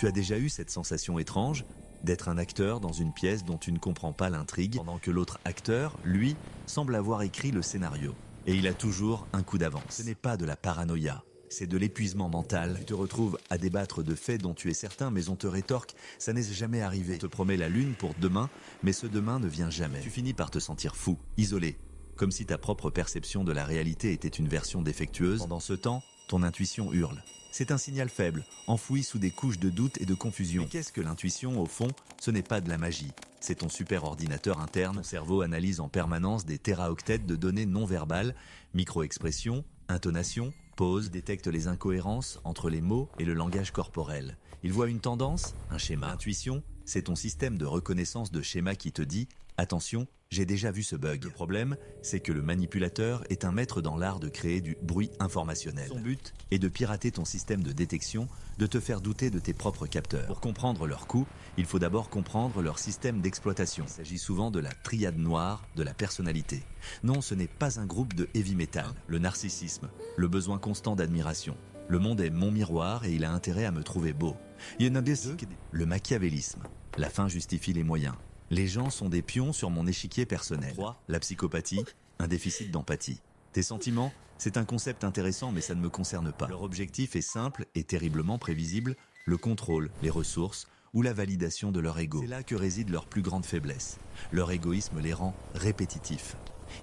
Tu as déjà eu cette sensation étrange d'être un acteur dans une pièce dont tu ne comprends pas l'intrigue, pendant que l'autre acteur, lui, semble avoir écrit le scénario. Et il a toujours un coup d'avance. Ce n'est pas de la paranoïa, c'est de l'épuisement mental. Tu te retrouves à débattre de faits dont tu es certain, mais on te rétorque « ça n'est jamais arrivé ». On te promet la lune pour demain, mais ce demain ne vient jamais. Tu finis par te sentir fou, isolé, comme si ta propre perception de la réalité était une version défectueuse. Pendant ce temps, ton intuition hurle. C'est un signal faible, enfoui sous des couches de doute et de confusion. Mais qu'est-ce que l'intuition, au fond? Ce n'est pas de la magie. C'est ton super ordinateur interne. Ton cerveau analyse en permanence des téraoctets de données non verbales, micro-expressions, intonations, pauses, détecte les incohérences entre les mots et le langage corporel. Il voit une tendance, un schéma. L'intuition, c'est ton système de reconnaissance de schéma qui te dit « Attention, j'ai déjà vu ce bug ». Le problème, c'est que le manipulateur est un maître dans l'art de créer du bruit informationnel. Son but est de pirater ton système de détection, de te faire douter de tes propres capteurs. Pour comprendre leur coût, il faut d'abord comprendre leur système d'exploitation. Il s'agit souvent de la triade noire de la personnalité. Non, ce n'est pas un groupe de heavy metal. Le narcissisme, le besoin constant d'admiration. Le monde est mon miroir et il a intérêt à me trouver beau. Il y en a des deux. Le machiavélisme. La fin justifie les moyens. Les gens sont des pions sur mon échiquier personnel. 3. La psychopathie, un déficit d'empathie. Tes sentiments, c'est un concept intéressant mais ça ne me concerne pas. Leur objectif est simple et terriblement prévisible, le contrôle, les ressources ou la validation de leur ego. C'est là que réside leur plus grande faiblesse. Leur égoïsme les rend répétitifs.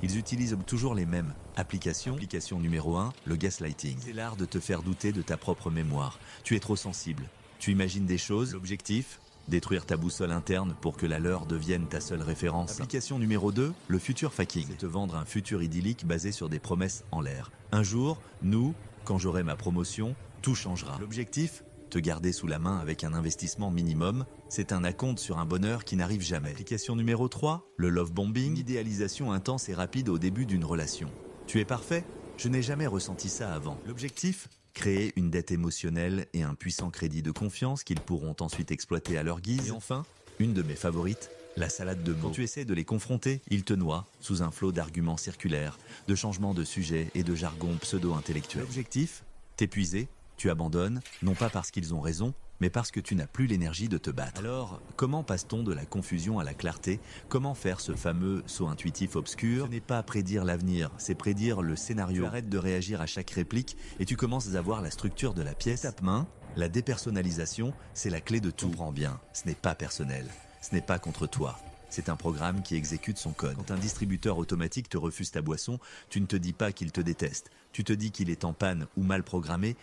Ils utilisent toujours les mêmes applications. Application numéro 1, le gaslighting. C'est l'art de te faire douter de ta propre mémoire. Tu es trop sensible. Tu imagines des choses. L'objectif ? Détruire ta boussole interne pour que la leur devienne ta seule référence. Application numéro 2, le futur fucking. C'est te vendre un futur idyllique basé sur des promesses en l'air. Un jour, quand j'aurai ma promotion, tout changera. L'objectif ? Te garder sous la main avec un investissement minimum, c'est un acompte sur un bonheur qui n'arrive jamais. Application numéro 3, le love bombing. Une idéalisation intense et rapide au début d'une relation. Tu es parfait ? Je n'ai jamais ressenti ça avant. L'objectif ? Créer une dette émotionnelle et un puissant crédit de confiance qu'ils pourront ensuite exploiter à leur guise. Et enfin, une de mes favorites, la salade de mots. Quand tu essaies de les confronter, ils te noient sous un flot d'arguments circulaires, de changements de sujet et de jargon pseudo-intellectuel. L'objectif ? T'épuiser, tu abandonnes, non pas parce qu'ils ont raison, mais parce que tu n'as plus l'énergie de te battre. Alors, comment passe-t-on de la confusion à la clarté? Comment faire ce fameux saut intuitif obscur? Ce n'est pas prédire l'avenir, c'est prédire le scénario. Tu arrêtes de réagir à chaque réplique et tu commences à voir la structure de la pièce. Étape main, la dépersonnalisation, c'est la clé de tout. Comprends bien, ce n'est pas personnel, ce n'est pas contre toi. C'est un programme qui exécute son code. Quand un distributeur automatique te refuse ta boisson, tu ne te dis pas qu'il te déteste. Tu te dis qu'il est en panne ou mal programmé.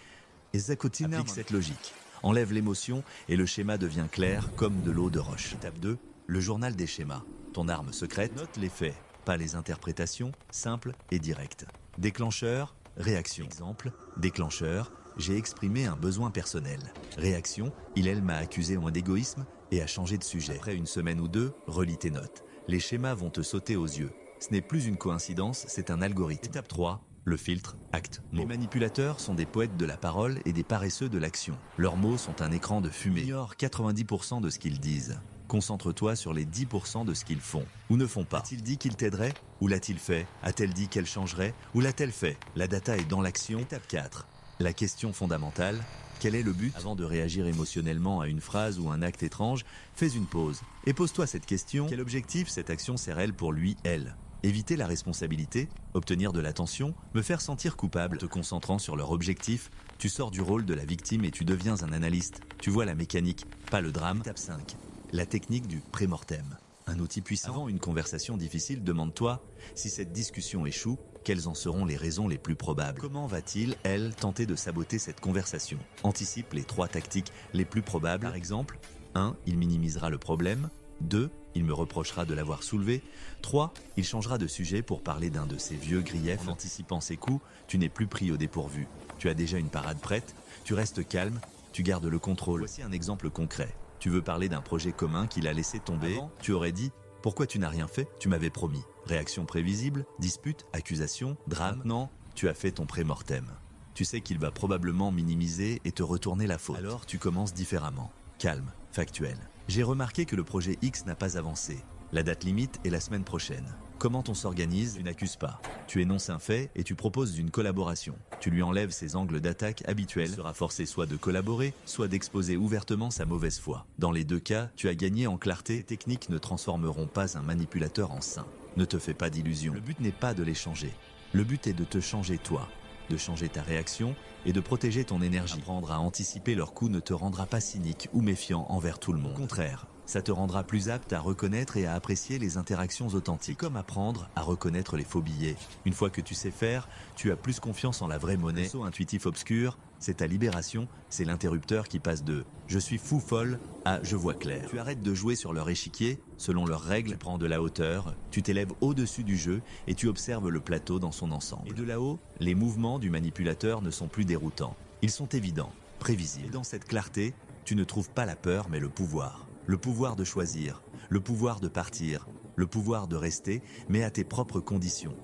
Et Zakotine applique cette logique. Enlève l'émotion et le schéma devient clair comme de l'eau de roche. Étape 2, le journal des schémas. Ton arme secrète, note les faits, pas les interprétations, simples et directes. Déclencheur, réaction. Exemple, déclencheur, j'ai exprimé un besoin personnel. Réaction, elle m'a accusé d'égoïsme et a changé de sujet. Après une semaine ou deux, relis tes notes. Les schémas vont te sauter aux yeux. Ce n'est plus une coïncidence, c'est un algorithme. Étape 3, le filtre, acte, mots. Les manipulateurs sont des poètes de la parole et des paresseux de l'action. Leurs mots sont un écran de fumée. Ignore 90% de ce qu'ils disent. Concentre-toi sur les 10% de ce qu'ils font ou ne font pas. A-t-il dit qu'il t'aiderait? Ou l'a-t-il fait? A-t-elle dit qu'elle changerait? Ou l'a-t-elle fait? La data est dans l'action. Étape 4. La question fondamentale. Quel est le but? Avant de réagir émotionnellement à une phrase ou un acte étrange, fais une pause et pose-toi cette question. Quel objectif cette action sert-elle pour lui, elle? Éviter la responsabilité, obtenir de l'attention, me faire sentir coupable. En te concentrant sur leur objectif, tu sors du rôle de la victime et tu deviens un analyste. Tu vois la mécanique, pas le drame. Étape 5. La technique du pré-mortem. Un outil puissant. Avant une conversation difficile, demande-toi, si cette discussion échoue, quelles en seront les raisons les plus probables? Comment va-t-il, elle, tenter de saboter cette conversation? Anticipe les 3 tactiques les plus probables. Par exemple, 1. Il minimisera le problème. 2. Il me reprochera de l'avoir soulevé. 3. Il changera de sujet pour parler d'un de ses vieux griefs. En anticipant ses coups, tu n'es plus pris au dépourvu. Tu as déjà une parade prête, tu restes calme, tu gardes le contrôle. Voici un exemple concret. Tu veux parler d'un projet commun qu'il a laissé tomber. Avant, tu aurais dit « Pourquoi tu n'as rien fait? Tu m'avais promis. » Réaction prévisible, dispute, accusation, drame. Maintenant, tu as fait ton pré-mortem. Tu sais qu'il va probablement minimiser et te retourner la faute. Alors tu commences différemment. Calme, factuel. J'ai remarqué que le projet X n'a pas avancé. La date limite est la semaine prochaine. Comment on s'organise? Tu n'accuses pas. Tu énonces un fait et tu proposes une collaboration. Tu lui enlèves ses angles d'attaque habituels. Il sera forcé soit de collaborer, soit d'exposer ouvertement sa mauvaise foi. Dans les deux cas, tu as gagné en clarté. Les techniques ne transformeront pas un manipulateur en saint. Ne te fais pas d'illusions. Le but n'est pas de les changer. Le but est de te changer toi, de changer ta réaction et de protéger ton énergie. Apprendre à anticiper leurs coups ne te rendra pas cynique ou méfiant envers tout le monde. Au contraire, ça te rendra plus apte à reconnaître et à apprécier les interactions authentiques, comme apprendre à reconnaître les faux billets. Une fois que tu sais faire, tu as plus confiance en la vraie monnaie. Le saut intuitif obscur, c'est ta libération, c'est l'interrupteur qui passe de « je suis fou folle » à « je vois clair ». Tu arrêtes de jouer sur leur échiquier, selon leurs règles, tu prends de la hauteur, tu t'élèves au-dessus du jeu et tu observes le plateau dans son ensemble. Et de là-haut, les mouvements du manipulateur ne sont plus déroutants. Ils sont évidents, prévisibles. Et dans cette clarté, tu ne trouves pas la peur mais le pouvoir. Le pouvoir de choisir, le pouvoir de partir, le pouvoir de rester, mais à tes propres conditions.